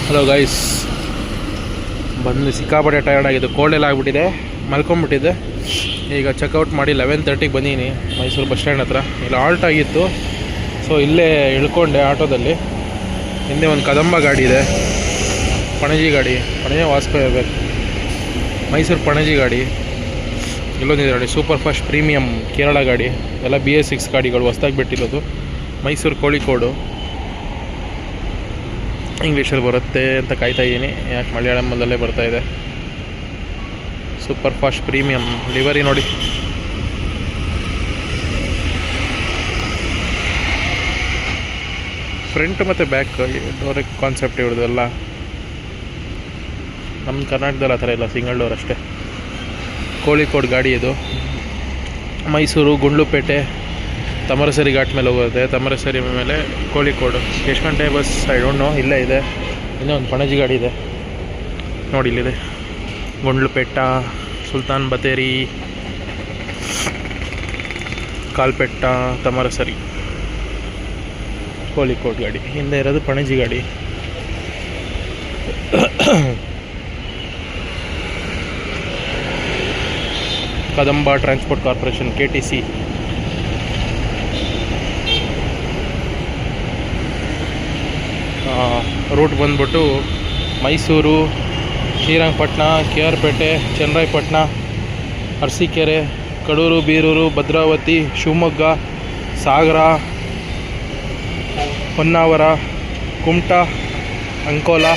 Hello guys, ಬಂದು ಸಿಕ್ಕಾಪಟ್ಟೆ tired ಆಗಿದ್ದು, ಕೋಲ್ಡ್ ಎಲ್ಲ ಆಗಿಬಿಟ್ಟಿದೆ, ಮಲ್ಕೊಂಡ್ಬಿಟ್ಟಿದ್ದೆ. ಈಗ ಚೆಕ್ಔಟ್ ಮಾಡಿ 11:30ಗೆ ಬಂದೀನಿ ಮೈಸೂರು ಬಸ್ ಸ್ಟ್ಯಾಂಡ್ ಹತ್ರ. ಇಲ್ಲಿ ಆಲ್ಟ್ ಆಗಿತ್ತು, ಸೊ ಇಲ್ಲೇ ಇಳ್ಕೊಂಡೆ ಆಟೋದಲ್ಲಿ. ಹಿಂದೆ ಒಂದು ಕದಂಬ ಗಾಡಿ ಇದೆ, ಪಣಜಿ ಗಾಡಿ, ಪಣಜಿ ವಾಸ್ಕೋ ಇರಬೇಕು, ಮೈಸೂರು ಪಣಜಿ ಗಾಡಿ. ಇಲ್ಲೊಂದಿದೆ ಗಾಡಿ ಸೂಪರ್ ಫಾಸ್ಟ್ ಪ್ರೀಮಿಯಮ್ ಕೇರಳ ಗಾಡಿ, ಎಲ್ಲ BS6 ಗಾಡಿಗಳು ಹೊಸ್ದಾಗಿ ಬಿಟ್ಟಿರೋದು. ಮೈಸೂರು ಕೋಳಿಕೋಡು ಇಂಗ್ಲೀಷಲ್ಲಿ ಬರುತ್ತೆ ಅಂತ ಕಾಯ್ತಾ ಇದ್ದೀನಿ, ಯಾಕೆ ಮಲಯಾಳಮಲ್ಲೇ ಬರ್ತಾಯಿದೆ. ಸೂಪರ್ ಫಾಸ್ಟ್ ಪ್ರೀಮಿಯಮ್ ಲಿವರಿ ನೋಡಿ. ಫ್ರಂಟ್ ಮತ್ತು ಬ್ಯಾಕ್ ಡೋರ್ ಕಾನ್ಸೆಪ್ಟ್ ಇರೋದೆಲ್ಲ ನಮ್ಮ ಕರ್ನಾಟಕದಲ್ಲಿ ಆ ಥರ ಇಲ್ಲ, ಸಿಂಗಲ್ ಡೋರ್ ಅಷ್ಟೇ. ಕೋಳಿಕೋಡ್ ಗಾಡಿ ಇದು. ಮೈಸೂರು ಗುಂಡ್ಲುಪೇಟೆ ತಮರಸರಿ ಘಾಟ್ ಮೇಲೆ ಹೋಗುತ್ತೆ, ತಮರಸರಿ ಮೇಲೆ ಕೋಳಿಕೋಡು. ಎಷ್ಟು ಗಂಟೆ ಬಸ್ ಐ ಡೋಂಟ್ ನೋ. ಇಲ್ಲೇ ಇದೆ ಇನ್ನೊಂದು ಪಣಜಿ ಗಾಡಿ ಇದೆ ನೋಡಿ, ಇಲ್ಲಿದೆ ಗುಂಡ್ಲುಪೇಟ, ಸುಲ್ತಾನ್ ಬತೇರಿ, ಕಾಲ್ಪೆಟ್ಟ, ತಮರಸರಿ, ಕೋಳಿಕೋಡ್ ಗಾಡಿ. ಹಿಂದೆ ಇರೋದು ಪಣಜಿ ಗಾಡಿ. Kadamba transport corporation KTC. Route ಬಂದ್ಬಿಟ್ಟು Mysuru, Srirangapatna, KR Pete, Channarayapatna, Arsikere, Kadur, Birur, Bhadravati, Shivamogga, Sagar, Honnavar, Kumta, Ankola,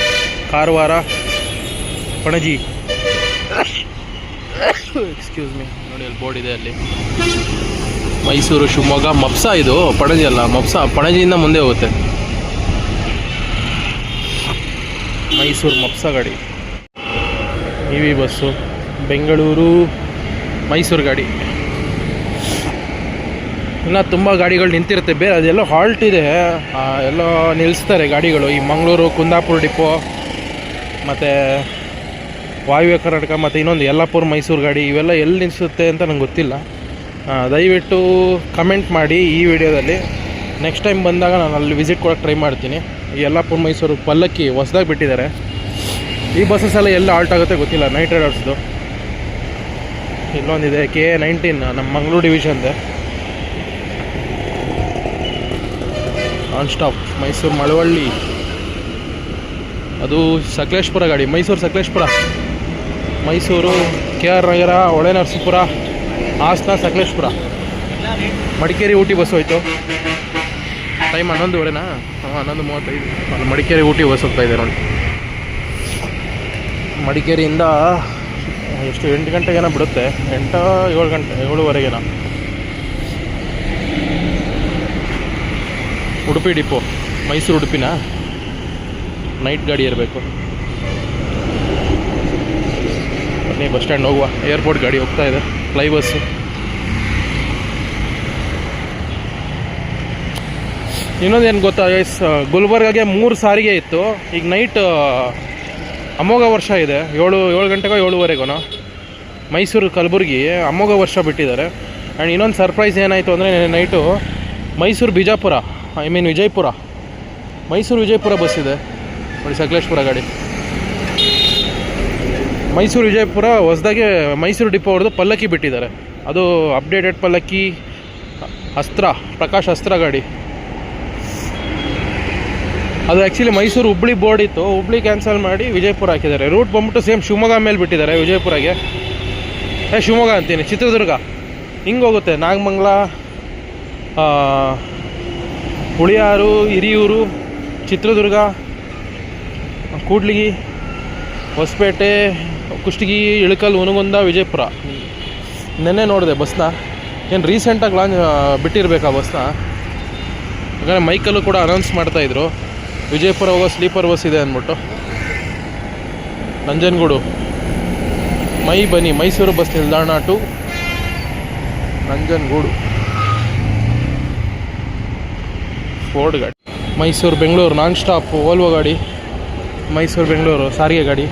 Karwar, Panaji. Excuse me, ನೋಡಿ ಅಲ್ಲಿ ಬೋರ್ಡ್ ಇದೆ ಅಲ್ಲಿ. ಮೈಸೂರು, ಶಿವಮೊಗ್ಗ, ಮಪ್ಸಾ. ಇದು ಪಣಜಿ ಅಲ್ಲ, ಮಪ್ಸಾ ಪಣಜಿಯಿಂದ ಮುಂದೆ ಹೋಗುತ್ತೆ. ಮೈಸೂರು ಮಪ್ಸಾ ಗಾಡಿ. EV bus. ಬೆಂಗಳೂರು ಮೈಸೂರು ಗಾಡಿ. ಇನ್ನು ತುಂಬ ಗಾಡಿಗಳು ನಿಂತಿರುತ್ತೆ, ಬೇರೆ ಅದೆಲ್ಲ ಹಾಲ್ಟ್ ಇದೆ, ಎಲ್ಲ ನಿಲ್ಲಿಸ್ತಾರೆ ಗಾಡಿಗಳು. ಈ ಮಂಗಳೂರು ಕುಂದಾಪುರ ಡಿಪೋ, ಮತ್ತು ವಾಯುವ್ಯ ಕರ್ನಾಟಕ, ಮತ್ತು ಇನ್ನೊಂದು ಯಲ್ಲಾಪುರ ಮೈಸೂರು ಗಾಡಿ, ಇವೆಲ್ಲ ಎಲ್ಲಿ ನಿಲ್ಲಿಸುತ್ತೆ ಅಂತ ನಂಗೆ ಗೊತ್ತಿಲ್ಲ. ದಯವಿಟ್ಟು ಕಮೆಂಟ್ ಮಾಡಿ ಈ ವಿಡಿಯೋದಲ್ಲಿ. ನೆಕ್ಸ್ಟ್ ಟೈಮ್ ಬಂದಾಗ ನಾನು ಅಲ್ಲಿ ವಿಸಿಟ್ ಕೊಡೋಕ್ಕೆ ಟ್ರೈ ಮಾಡ್ತೀನಿ. ಈ ಯಲ್ಲಾಪುರ ಮೈಸೂರು ಪಲ್ಲಕ್ಕಿ ಹೊಸ್ದಾಗಿ ಬಿಟ್ಟಿದ್ದಾರೆ. ಈ ಬಸ್ಸಸ್ ಎಲ್ಲ ಎಲ್ಲಿ ಆಲ್ಟ್ ಆಗುತ್ತೆ ಗೊತ್ತಿಲ್ಲ, ನೈಟ್ ರೈಡರ್ಸ್ದು. ಇಲ್ಲೊಂದಿದೆ KA-19, ನಮ್ಮ ಮಂಗಳೂರು ಡಿವಿಷನ್ದೆ, ನಾನ್ ಸ್ಟಾಪ್. ಮೈಸೂರು ಮಳವಳ್ಳಿ, ಅದು ಸಕಲೇಶ್ಪುರ ಗಾಡಿ, ಮೈಸೂರು ಸಕಲೇಶ್ಪುರ. ಮೈಸೂರು KR ನಗರ, ಹೊಳೆನರಸೀಪುರ, ಹಾಸನ, ಸಕಲೇಶ್ಪುರ. ಮಡಿಕೇರಿ ಊಟಿ ಬಸ್ ಹೋಯ್ತು. ಟೈಮ್ 11:15ನಾ? 11:35. ಅಲ್ಲಿ ಮಡಿಕೇರಿ ಊಟಿ ಬಸ್ ಹೋಗ್ತಾ ಇದೆ ನೋಡಿ. ಮಡಿಕೇರಿಯಿಂದ ಎಷ್ಟು 8 ಗಂಟೆಗೇನೋ ಬಿಡುತ್ತೆ, 7 ಗಂಟೆ 7:15. ಉಡುಪಿ ಡಿಪೋ, ಮೈಸೂರು ಉಡುಪಿನ ನೈಟ್ ಗಾಡಿ ಇರಬೇಕು. ಬನ್ನಿ ಬಸ್ ಸ್ಟ್ಯಾಂಡ್ ಹೋಗುವ. ಏರ್ಪೋರ್ಟ್ ಗಾಡಿ ಹೋಗ್ತಾ ಇದೆ, ಫ್ಲೈ ಬಸ್ಸು. ಇನ್ನೊಂದೇನು ಗೊತ್ತಾ ಗೈಸ್, ಗುಲ್ಬರ್ಗಾಗೆ 3 ಸಾರಿಗೆ ಇತ್ತು. ಈಗ ನೈಟ್ ಅಮೋಘ ವರ್ಷ ಇದೆ, 7 ಗಂಟೆಗೋ 7:15ಗೋ. ಮೈಸೂರು ಕಲಬುರಗಿ ಅಮೋಘ ವರ್ಷ ಬಿಟ್ಟಿದ್ದಾರೆ. ಆ್ಯಂಡ್ ಇನ್ನೊಂದು ಸರ್ಪ್ರೈಸ್ ಏನಾಯಿತು ಅಂದರೆ, ನೈಟು ಮೈಸೂರು ಬಿಜಾಪುರ, ವಿಜಯಪುರ, ಮೈಸೂರು ವಿಜಯಪುರ ಬಸ್ ಇದೆ ನೋಡಿ, ಸಕಲೇಶ್ಪುರ ಗಾಡಿ. ಮೈಸೂರು ವಿಜಯಪುರ ಹೊಸದಾಗೆ ಮೈಸೂರು ಡಿಪೋ ಅವ್ರದ್ದು ಪಲ್ಲಕ್ಕಿ ಬಿಟ್ಟಿದ್ದಾರೆ. ಅದು ಅಪ್ಡೇಟೆಡ್ ಪಲ್ಲಕ್ಕಿ, ಅಸ್ತ್ರ, ಪ್ರಕಾಶ್ ಅಸ್ತ್ರ ಗಾಡಿ. ಅದು ಆ್ಯಕ್ಚುಲಿ ಮೈಸೂರು ಹುಬ್ಳಿ ಬೋರ್ಡ್ ಇತ್ತು, ಹುಬ್ಳಿ ಕ್ಯಾನ್ಸಲ್ ಮಾಡಿ ವಿಜಯಪುರ ಹಾಕಿದ್ದಾರೆ. ರೂಟ್ ಬಂದ್ಬಿಟ್ಟು ಸೇಮ್ ಶಿವಮೊಗ್ಗ ಮೇಲೆ ಬಿಟ್ಟಿದ್ದಾರೆ, ವಿಜಯಪುರಗೆ. ಶಿವಮೊಗ್ಗ ಅಂತೀನಿ, ಚಿತ್ರದುರ್ಗ ಹಿಂಗೆ ಹೋಗುತ್ತೆ. ನಾಗಮಂಗಲ, ಹುಳಿಯಾರು, ಹಿರಿಯೂರು, ಚಿತ್ರದುರ್ಗ, ಕೂಡ್ಲಿಗಿ, ಹೊಸಪೇಟೆ, ಕುಷ್ಟಗಿ, ಇಳಕಲ್, ಹುನಗುಂದ, ವಿಜಯಪುರ. ನೆನ್ನೆ ನೋಡಿದೆ ಬಸ್ನ, ಏನು ರೀಸೆಂಟಾಗಿ ಬಿಟ್ಟಿರ್ಬೇಕು ಆ ಬಸ್ನ. ಯಾಕಂದರೆ ಮೈಕಲ್ಲೂ ಕೂಡ ಅನೌನ್ಸ್ ಮಾಡ್ತಾಯಿದ್ರು, ವಿಜಯಪುರ ಹೋಗೋ ಸ್ಲೀಪರ್ ಬಸ್ ಇದೆ ಅಂದ್ಬಿಟ್ಟು. ನಂಜನಗೂಡು ಬನ್ನಿ ಮೈಸೂರು ಬಸ್ ನಿಲ್ದಾಣ ಟು ನಂಜನಗೂಡು. ಫೋರ್ಡ್ ಗಾಡಿ. Mysuru Bengaluru non stop Volvo ಗಾಡಿ. ಮೈಸೂರು ಬೆಂಗಳೂರು ಸಾರಿಗೆ ಗಾಡಿ.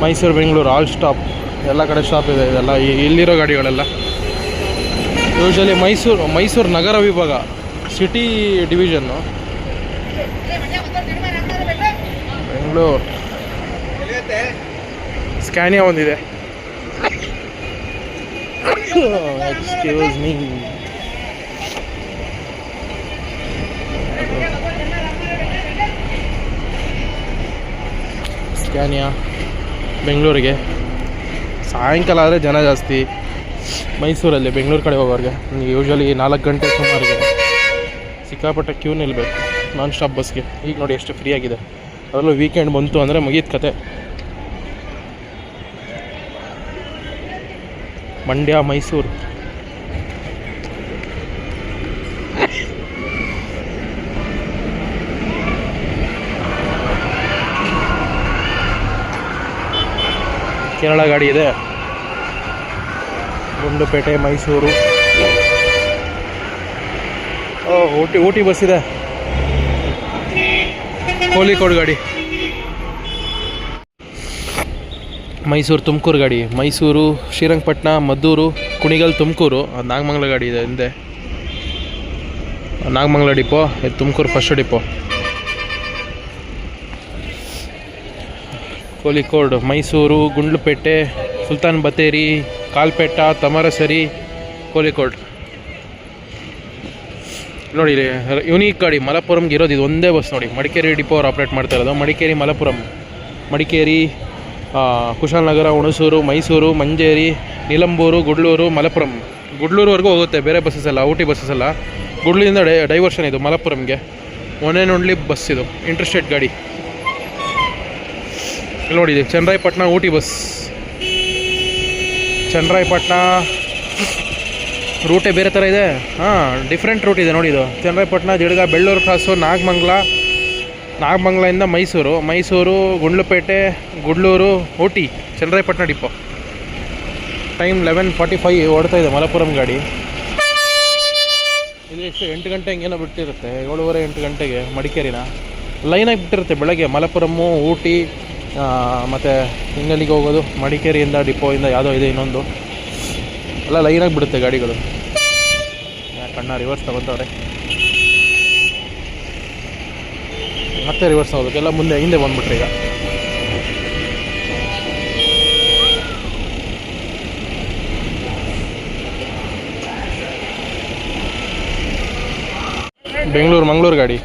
ಮೈಸೂರು ಬೆಂಗಳೂರು ಆಲ್ ಸ್ಟಾಪ್, ಎಲ್ಲ ಕಡೆ ಸ್ಟಾಪ್ ಇದೆ. ಇದೆಲ್ಲ ಇಲ್ಲಿರೋ ಗಾಡಿಗಳೆಲ್ಲ ಯೂಶಲಿ ಮೈಸೂರು ನಗರ ವಿಭಾಗ, ಸಿಟಿ ಡಿವಿಷನ್ನು. ಬೆಂಗಳೂರು. ಸ್ಕ್ಯಾನಿಯಾ ಒಂದಿದೆ. Excuse me. ಸ್ಕ್ಯಾನಿಯಾ ಬೆಂಗಳೂರಿಗೆ. ಸಾಯಂಕಾಲ ಆದರೆ ಜನ ಜಾಸ್ತಿ ಮೈಸೂರಲ್ಲಿ. ಬೆಂಗಳೂರು ಕಡೆ ಹೋಗೋರಿಗೆ ಯೂಶ್ವಲಿ 4 ಗಂಟೆ ಸುಮಾರಿಗೆ ಸಿಕ್ಕಾಪಟ್ಟೆ ಕ್ಯೂ ನಿಲ್ಲಬೇಕು ನಾನ್ ಸ್ಟಾಪ್ ಬಸ್ಗೆ. ಈಗ ನೋಡಿ ಎಷ್ಟು ಫ್ರೀ ಆಗಿದೆ. ಅದರಲ್ಲೂ ವೀಕೆಂಡ್ ಬಂತು ಅಂದರೆ ಮುಗೀತು ಕತೆ. ಮಂಡ್ಯ ಮೈಸೂರು. ಕೇರಳ ಗಾಡಿ ಇದೆ. ಗುಂಡ್ಲುಪೇಟೆ ಮೈಸೂರು. ಊಟಿ ಬಸ್ ಇದೆ. ಕೋಳಿಕೋಡ್ ಗಾಡಿ. ಮೈಸೂರು ತುಮಕೂರು ಗಾಡಿ. ಮೈಸೂರು ಶ್ರೀರಂಗಪಟ್ಟಣ ಮದ್ದೂರು ಕುಣಿಗಲ್ ತುಮಕೂರು. ನಾಗಮಂಗಲ ಗಾಡಿ ಇದೆ ಹಿಂದೆ. ನಾಗಮಂಗಲ ಡಿಪೋ. ಇದು ತುಮಕೂರು ಫಸ್ಟ್ ಡಿಪೋ. ಕೋಳಿಕೋಡ್ ಮೈಸೂರು ಗುಂಡ್ಲುಪೇಟೆ ಸುಲ್ತಾನ್ ಬತ್ತೇರಿ ಕಾಲ್ಪೇಟ ತಮರಸರಿ ಕೋಳಿಕೋಡ್. ನೋಡಿ ಯುನೀಕ್ ಗಾಡಿ. ಮಲಪ್ಪುರಂಗೆ ಇರೋದು ಇದು ಒಂದೇ ಬಸ್ ನೋಡಿ. ಮಡಿಕೇರಿ ಡಿಪೋ ಅವ್ರು ಆಪ್ರೇಟ್ ಮಾಡ್ತಾ ಇರೋದು. ಮಡಿಕೇರಿ ಮಲಪ್ಪುರಂ. ಮಡಿಕೇರಿ ಕುಶಾಲನಗರ ಹುಣಸೂರು ಮೈಸೂರು ಮಂಜೇರಿ ನಿಲಂಬೂರು ಗುಡ್ಲೂರು ಮಲಪ್ಪುರಂ. ಗುಡ್ಲೂರುವರೆಗೂ ಹೋಗುತ್ತೆ ಬೇರೆ ಬಸ್ಸಸ್ ಎಲ್ಲ, ಊಟಿ ಬಸ್ಸಸ್ ಎಲ್ಲ. ಗುಡ್ಲಿಂದ ಡೈವರ್ಷನ್ ಇದು ಮಲಪ್ಪುರಂಗೆ. ಒನ್ ಆ್ಯಂಡ್ ಓನ್ಲಿ ಬಸ್ ಇದು, ಇಂಟರ್ಸ್ಟೇಟ್ ಗಾಡಿ. ನೋಡಿ ಇದು ಚನ್ನರಾಯಪಟ್ಟಣ ಊಟಿ ಬಸ್. ಚನ್ನರಾಯಪಟ್ಟಣ ರೂಟೇ ಬೇರೆ ಥರ ಇದೆ. ಡಿಫ್ರೆಂಟ್ ರೂಟ್ ಇದೆ ನೋಡಿ. ಇದು ಚನ್ನರಾಯಪಟ್ಟಣ ಜಿಡ್ಗ ಬೆಳ್ಳೂರು ಕ್ರಾಸು ನಾಗಮಂಗಲದಿಂದ ಮೈಸೂರು ಗುಂಡ್ಲುಪೇಟೆ ಗುಡ್ಲೂರು ಊಟಿ ಚನ್ನರಾಯಪಟ್ಟಣ ಡಿಪೋ. ಟೈಮ್ 11:45 ಓಡ್ತಾ ಇದೆ ಮಲಪ್ಪುರಂ ಗಾಡಿ. ಇದು ಎಷ್ಟು 8 ಗಂಟೆ ಹಿಂಗೇನೋ ಬಿಟ್ಟಿರುತ್ತೆ. 7:30 8 ಗಂಟೆಗೆ ಮಡಿಕೇರಿನ ಲೈನಾಗಿ ಬಿಟ್ಟಿರುತ್ತೆ ಬೆಳಗ್ಗೆ. ಮಲಪ್ಪುರಮ್ಮು ಊಟಿ ಮತ್ತು ಹಿಂಗಲ್ಲಿಗೆ ಹೋಗೋದು ಮಡಿಕೇರಿಯಿಂದ ಡಿಪೋಯಿಂದ ಯಾವುದೋ ಇದೆ ಇನ್ನೊಂದು ಎಲ್ಲ ಲೈನಾಗಿ ಬಿಡುತ್ತೆ ಗಾಡಿಗಳು. ಕಣ್ಣ ರಿವರ್ಸ್ ತಗೊತವ್ರೆ. ಮತ್ತೆ ರಿವರ್ಸ್ ಹೋಗೋದು ಎಲ್ಲ ಹಿಂದೆ ಬಂದ್ಬಿಟ್ರೆ ಈಗ. ಬೆಂಗಳೂರು ಮಂಗಳೂರು ಗಾಡಿ.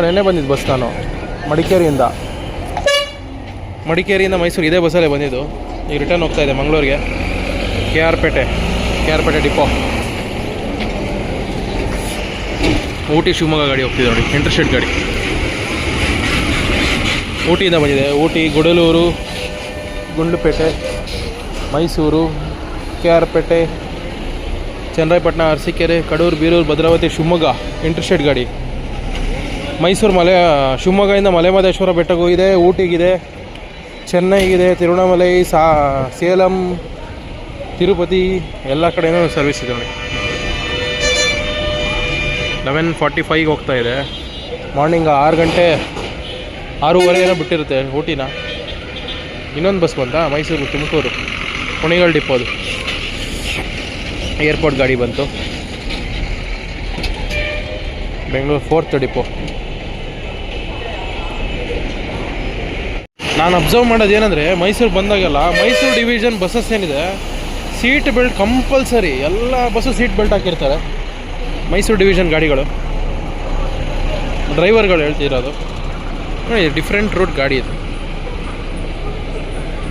ನೆನ್ನೆ ಬಂದಿದ್ದು ಬಸ್ ನಾನು ಮಡಿಕೇರಿಯಿಂದ ಮೈಸೂರು ಇದೇ ಬಸ್ಸಲ್ಲೇ ಬಂದಿದ್ದು. ಈಗ ರಿಟರ್ನ್ ಹೋಗ್ತಾ ಇದೆ ಮಂಗಳೂರಿಗೆ. ಕೆ ಆರ್ ಪೇಟೆ ಡಿಪೋ. ಊಟಿ ಶಿವಮೊಗ್ಗ ಗಾಡಿ ಹೋಗ್ತಿದೆ ನೋಡಿ, ಇಂಟರ್ಸ್ಟೇಟ್ ಗಾಡಿ. ಊಟಿಯಿಂದ ಬಂದಿದೆ. ಊಟಿ ಗುಡಲೂರು ಗುಂಡ್ಲುಪೇಟೆ ಮೈಸೂರು ಕೆ ಆರ್ ಪೇಟೆ ಚನ್ನರಾಯಪಟ್ಟಣ ಅರಸೀಕೆರೆ ಕಡೂರು ಬೀರೂರು ಭದ್ರಾವತಿ ಶಿವಮೊಗ್ಗ ಇಂಟರ್ಸ್ಟೇಟ್ ಗಾಡಿ. ಮೈಸೂರು ಶಿವಮೊಗ್ಗದಿಂದ ಮಲೆಮಹದೇಶ್ವರ ಬೆಟ್ಟಗೂ ಇದೆ, ಊಟಿಗಿದೆ, ಚೆನ್ನೈಗಿದೆ, ತಿರುವಣ್ಣಾಮಲೈ, ಸೇಲಂ, ತಿರುಪತಿ ಎಲ್ಲ ಕಡೆಯೂ ಸರ್ವಿಸ್ ಇದೆ ನೋಡಿ. 11:45 ಹೋಗ್ತಾ ಇದೆ. ಮಾರ್ನಿಂಗ್ 6 ಗಂಟೆ 6:30 ಏನೋ ಬಿಟ್ಟಿರುತ್ತೆ ಊಟಿನ. ಇನ್ನೊಂದು ಬಸ್ ಬಂತಾ ಮೈಸೂರು ತುಮಕೂರು ಕುಣಿಗಲ್ ಡಿಪೋದು. ಏರ್ಪೋರ್ಟ್ ಗಾಡಿ ಬಂತು. Bengaluru 4th depot. ನಾನು ಅಬ್ಸರ್ವ್ ಮಾಡೋದು ಏನಂದರೆ ಮೈಸೂರು ಬಂದಾಗೆಲ್ಲ ಮೈಸೂರು ಡಿವಿಷನ್ ಬಸ್ಸಸ್ ಏನಿದೆ ಸೀಟ್ ಬೆಲ್ಟ್ ಕಂಪಲ್ಸರಿ. ಎಲ್ಲ ಬಸ್ಸು ಸೀಟ್ ಬೆಲ್ಟ್ ಹಾಕಿರ್ತಾರೆ ಮೈಸೂರು ಡಿವಿಷನ್ ಗಾಡಿಗಳು. ಡ್ರೈವರ್ಗಳು ಹೇಳ್ತಿರೋದು ನೋಡಿ. ಡಿಫ್ರೆಂಟ್ ರೂಟ್ ಗಾಡಿ ಇದು.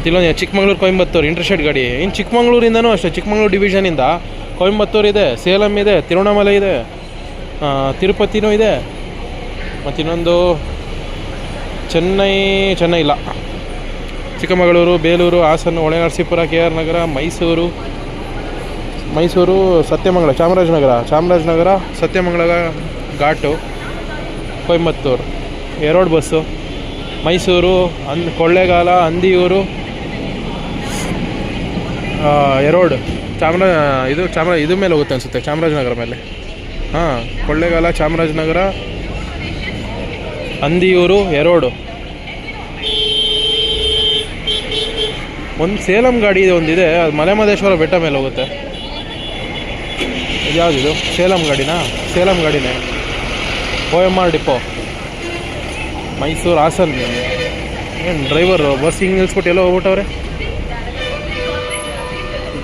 ಇಲ್ಲೊಂದು ಚಿಕ್ಕಮಂಗ್ಳೂರು ಕೊಯಂಬತ್ತೂರು ಇಂಟರ್ಸ್ಟೇಟ್ ಗಾಡಿ. ಇನ್ನು ಚಿಕ್ಕಮಂಗ್ಳೂರಿಂದನೂ ಅಷ್ಟೇ. ಚಿಕ್ಕಮಂಗ್ಳೂರು ಡಿವಿಷನಿಂದ ಕೊಯಂಬತ್ತೂರು ಇದೆ, ಸೇಲಂ ಇದೆ, ತಿರುವಣ್ಣಾಮಲೈ ಇದೆ, ತಿರುಪತಿನೂ ಇದೆ. ಮತ್ತು ಇನ್ನೊಂದು ಚೆನ್ನೈ ಇಲ್ಲ. ಚಿಕ್ಕಮಗಳೂರು, ಬೇಲೂರು, ಹಾಸನ, ಹೊಳೆನರಸೀಪುರ, ಕೆ ಆರ್ ನಗರ, ಮೈಸೂರು ಸತ್ಯಮಂಗಲ, ಚಾಮರಾಜನಗರ ಸತ್ಯಮಂಗಲ ಘಾಟು, ಕೊಯಂಬತ್ತೂರು 2 ಬಸ್ಸು. ಮೈಸೂರು ಕೊಳ್ಳೇಗಾಲ, ಅಂದಿಯೂರು, ಎರೋಡ್ ಇದು ಮೇಲೆ ಹೋಗುತ್ತೆ ಅನಿಸುತ್ತೆ, ಚಾಮರಾಜನಗರ ಮೇಲೆ. ಕೊಳ್ಳೇಗಾಲ, ಚಾಮರಾಜನಗರ, ಅಂದಿಯೂರು, ಎರೋಡು. ಒಂದು ಸೇಲಂ ಗಾಡಿ ಒಂದಿದೆ, ಅದು ಮಲೆಮಹದೇಶ್ವರ ಬೆಟ್ಟ ಮೇಲೆ ಹೋಗುತ್ತೆ. ಇದು ಯಾವುದಿದು? ಸೇಲಂ ಗಾಡಿನೇ. OMR depot Mysuru Hassan. ಏನು ಡ್ರೈವರು ಬಸ್ ಹಿಂಗೆ ನಿಲ್ಸ್ಬಿಟ್ಟು ಎಲ್ಲೋ ಹೋಗ್ಬಿಟ್ಟವ್ರೆ,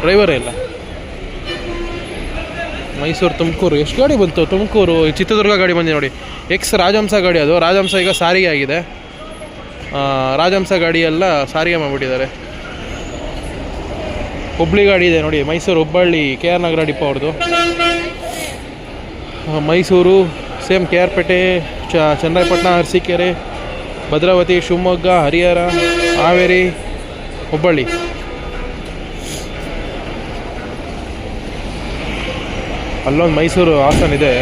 ಡ್ರೈವರೇ ಇಲ್ಲ. ಮೈಸೂರು ತುಮಕೂರು ಎಷ್ಟು ಗಾಡಿ ಬಂತು? ತುಮಕೂರು, ಚಿತ್ರದುರ್ಗ ಗಾಡಿ ಬಂದಿದೆ ನೋಡಿ. ರಾಜಹಂಸ ಗಾಡಿ ಅದು. ರಾಜಹಂಸ ಈಗ ಸಾರಿಗೆ ಆಗಿದೆ. ರಾಜಹಂಸ ಗಾಡಿ ಎಲ್ಲ ಸಾರಿಗೆ ಮಾಡಿಬಿಟ್ಟಿದ್ದಾರೆ. ಹುಬ್ಬಳ್ಳಿ ಗಾಡಿ ಇದೆ ನೋಡಿ, ಮೈಸೂರು ಹುಬ್ಬಳ್ಳಿ KR ನಗರ ಡಿಪೋ ಅವ್ರದ್ದು. Mysuru same KR Pete, Channarayapatna, Arsikere, Bhadravati, Shivamogga, Harihara, Haveri, Hubballi. ಅಲ್ಲೊಂದು ಮೈಸೂರು ಹಾಸನ್ ಇದೆ,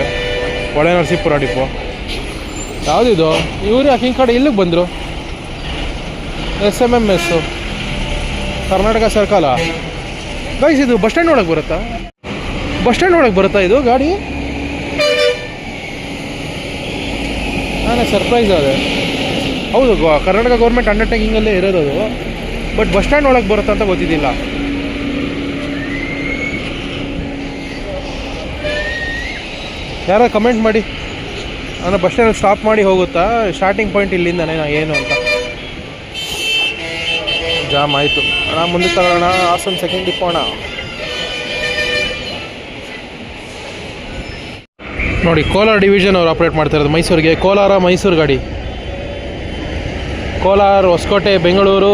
ಹೊಳೆನರಸೀಪುರ ಡಿಪೋ. ಯಾವುದಿದು? ಇವರು ಯಾಕೆ ಹಿಂಗೆ ಕಡೆ ಇಲ್ಲಿಗೆ ಬಂದರು? SMMS ಕರ್ನಾಟಕ ಸರ್ಕಲ. ಗೈಸ್ ಇದು ಬಸ್ ಸ್ಟ್ಯಾಂಡ್ ಒಳಗೆ ಬರುತ್ತಾ? ಬಸ್ ಸ್ಟ್ಯಾಂಡ್ ಒಳಗೆ ಬರುತ್ತಾ ಇದು ಗಾಡಿ? ನಾನೇ ಸರ್ಪ್ರೈಸ್ ಅದೇ. ಹೌದು, ಕರ್ನಾಟಕ ಗೌರ್ಮೆಂಟ್ ಅಂಡರ್ಟೇಕಿಂಗಲ್ಲೇ ಇರೋದು ಅದು. ಬಟ್ ಬಸ್ ಸ್ಟ್ಯಾಂಡ್ ಒಳಗೆ ಬರುತ್ತಾ ಅಂತ ಗೊತ್ತಿದ್ದಿಲ್ಲ. ಯಾರೋ ಕಮೆಂಟ್ ಮಾಡಿ, ನಾನು ಬಸ್ ಸ್ಟ್ಯಾಂಡ್ ಸ್ಟಾಪ್ ಮಾಡಿ ಹೋಗುತ್ತಾ? ಸ್ಟಾರ್ಟಿಂಗ್ ಪಾಯಿಂಟ್ ಇಲ್ಲಿಂದನೇ ಏನು ಅಂತ. ಜಾಮ್ ಆಯಿತು ಅಣ್ಣ, ಮುಂದೆ ತಗೊಳ್ಳೋಣ. ಹಾಸನ್ ಸೆಕೆಂಡ್ ಡಿಪೋ ಅಣ್ಣ. ನೋಡಿ, ಕೋಲಾರ ಡಿವಿಷನ್ ಅವ್ರು ಆಪ್ರೇಟ್ ಮಾಡ್ತಾ ಇರೋದು ಮೈಸೂರಿಗೆ. ಕೋಲಾರ ಮೈಸೂರು ಗಾಡಿ. ಕೋಲಾರ, ಹೊಸಕೋಟೆ, ಬೆಂಗಳೂರು,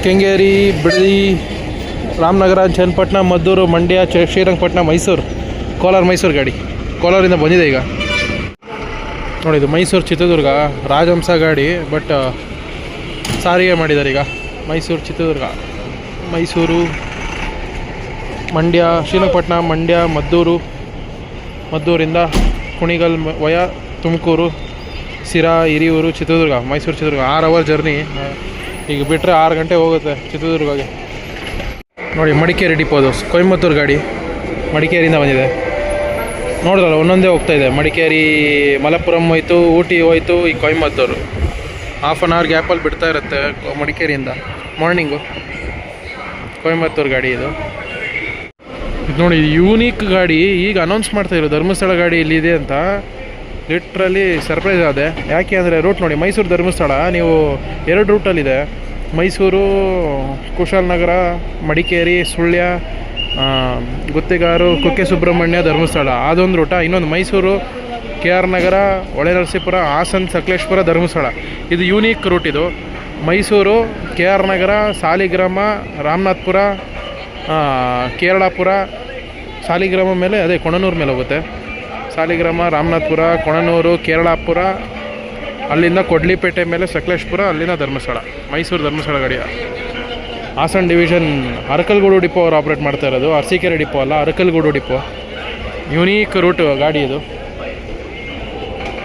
ಕೆಂಗೇರಿ, ಬಿಡದಿ, ರಾಮನಗರ, ಚನ್ನಪಟ್ಟಣ, ಮದ್ದೂರು, ಮಂಡ್ಯ, ಶ್ರೀರಂಗಪಟ್ಟಣ, ಮೈಸೂರು. ಕೋಲಾರ ಮೈಸೂರು ಗಾಡಿ ಕೋಲಾರಿಂದ ಬಂದಿದೆ ಈಗ. ನೋಡಿ, ಇದು ಮೈಸೂರು ಚಿತ್ರದುರ್ಗ ರಾಜಹಂಸ ಗಾಡಿ, ಬಟ್ ಸಾರಿಗೆ ಮಾಡಿದ್ದಾರೆ ಈಗ. ಮೈಸೂರು ಚಿತ್ರದುರ್ಗ, ಮೈಸೂರು, ಮಂಡ್ಯ, ಶ್ರೀರಂಗಪಟ್ಟಣ, ಮಂಡ್ಯ, ಮದ್ದೂರು, ಮದ್ದೂರಿಂದ Kunigal via Tumakuru, Sira, Hiriyur, Chitradurga, Mysuru Chitradurga. 6 hour journey. ಈಗ ಬಿಟ್ಟರೆ 6 ಗಂಟೆ ಹೋಗುತ್ತೆ ಚಿತ್ರದುರ್ಗಗೆ. ನೋಡಿ, ಮಡಿಕೇರಿ ಡಿಪೋದು ಕೊಯಮತ್ತೂರು ಗಾಡಿ ಮಡಿಕೇರಿಯಿಂದ ಬಂದಿದೆ. ನೋಡಿದ್ರಲ್ಲ, ಒಂದೊಂದೇ ಹೋಗ್ತಾಯಿದೆ. ಮಡಿಕೇರಿ, ಮಲಪ್ಪುರಂ ಹೋಯ್ತು, ಊಟಿ ಹೋಯ್ತು, ಈ ಕೊಯಮತ್ತೂರು. ಹಾಫ್ ಆನ್ ಅವರ್ ಗ್ಯಾಪಲ್ಲಿ ಬಿಡ್ತಾ ಇರುತ್ತೆ ಮಡಿಕೇರಿಯಿಂದ ಮಾರ್ನಿಂಗು. ಕೊಯಮತ್ತೂರು ಗಾಡಿ ಇದು. ನೋಡಿ, ಯೂನಿಕ್ ಗಾಡಿ ಈಗ ಅನೌನ್ಸ್ ಮಾಡ್ತಾಯಿದ್ರು, ಧರ್ಮಸ್ಥಳ ಗಾಡಿ ಇಲ್ಲಿದೆ ಅಂತ. ಲಿಟ್ರಲಿ ಸರ್ಪ್ರೈಸ್ ಆದೆ. ಯಾಕೆ ಅಂದರೆ ರೂಟ್ ನೋಡಿ, ಮೈಸೂರು ಧರ್ಮಸ್ಥಳ ನೀವು 2 ರೂಟಲ್ಲಿದೆ. ಮೈಸೂರು, ಕುಶಾಲನಗರ, ಮಡಿಕೇರಿ, ಸುಳ್ಯ, ಗುತ್ತಿಗಾರು, ಕುಕ್ಕೆ ಸುಬ್ರಹ್ಮಣ್ಯ, ಧರ್ಮಸ್ಥಳ ಅದೊಂದು ರೂಟ. ಇನ್ನೊಂದು ಮೈಸೂರು, KR ನಗರ, ಹೊಳೆನರಸೀಪುರ, ಹಾಸನ್, ಸಕಲೇಶ್ಪುರ, ಧರ್ಮಸ್ಥಳ. ಇದು ಯೂನಿಕ್ ರೂಟ್. ಇದು ಮೈಸೂರು, KR ನಗರ, ಸಾಲಿಗ್ರಾಮ, ರಾಮನಾಥ್ಪುರ, ಕೇರಳಾಪುರ, ಸಾಲಿಗ್ರಾಮ ಮೇಲೆ ಅದೇ ಕೊಣನೂರು ಮೇಲೆ ಹೋಗುತ್ತೆ. ಸಾಲಿಗ್ರಾಮ, ರಾಮನಾಥ್ಪುರ, ಕೊಣನೂರು, ಕೇರಳಾಪುರ, ಅಲ್ಲಿಂದ ಕೊಡ್ಲಿಪೇಟೆ ಮೇಲೆ ಸಕಲೇಶ್ಪುರ, ಅಲ್ಲಿಂದ ಧರ್ಮಸ್ಥಳ. ಮೈಸೂರು ಧರ್ಮಸ್ಥಳ ಗಾಡಿ. ಹಾಸನ್ ಡಿವಿಷನ್ ಅರಕಲ್ಗೂಡು ಡಿಪೋ ಅವರು ಆಪ್ರೇಟ್ ಮಾಡ್ತಾ ಇರೋದು. ಅರಸೀಕೆರೆ ಡಿಪೋ ಅಲ್ಲ, ಅರಕಲ್ಗೂಡು ಡಿಪೋ. ಯೂನಿಕ್ ರೂಟ್ ಗಾಡಿ ಇದು.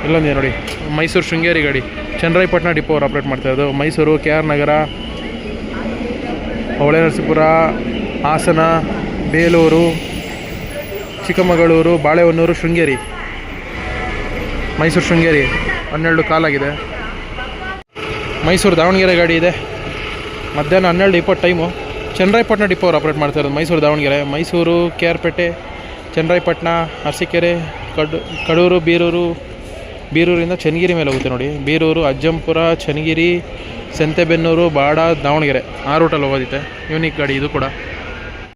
ಇಲ್ಲೊಂದಿದೆ ನೋಡಿ, ಮೈಸೂರು ಶೃಂಗೇರಿ ಗಾಡಿ. ಚನ್ನರಾಯಪಟ್ಟಣ ಡಿಪೋ ಅವರು ಆಪ್ರೇಟ್ ಮಾಡ್ತಾ ಇರೋದು. ಮೈಸೂರು, KR ನಗರ, ಹೊಳೆನರಸೀಪುರ, ಹಾಸನ, ಬೇಲೂರು, ಚಿಕ್ಕಮಗಳೂರು, ಬಾಳೆಹೊನ್ನೂರು, ಶೃಂಗೇರಿ. ಮೈಸೂರು ಶೃಂಗೇರಿ 12 ಕಾಲಾಗಿದೆ. ಮೈಸೂರು ದಾವಣಗೆರೆ ಗಾಡಿ ಇದೆ. ಮಧ್ಯಾಹ್ನ 12:20 ಟೈಮು. ಚನ್ನರಾಯಪಟ್ಟಣ ಡಿಪೋ ಅವರು ಆಪ್ರೇಟ್ ಮಾಡ್ತಾ ಇರೋದು. ಮೈಸೂರು ದಾವಣಗೆರೆ, ಮೈಸೂರು, KR ಪೇಟೆ, ಚನ್ನರಾಯಪಟ್ಟಣ, ಅರಸೀಕೆರೆ, ಕಡೂರು, ಬೀರೂರಿಂದ ಚನ್ನಗಿರಿ ಮೇಲೆ ಹೋಗುತ್ತೆ ನೋಡಿ. ಬೀರೂರು, ಅಜ್ಜಂಪುರ, ಚನ್ನಗಿರಿ, ಸಂತೆಬೆನ್ನೂರು, ಬಾಡ, ದಾವಣಗೆರೆ. ಆ ರೂಟಲ್ಲಿ ಹೋಗೋದಿತ್ತೆ. ಯೂನಿಕ್ ಗಾಡಿ ಇದು ಕೂಡ.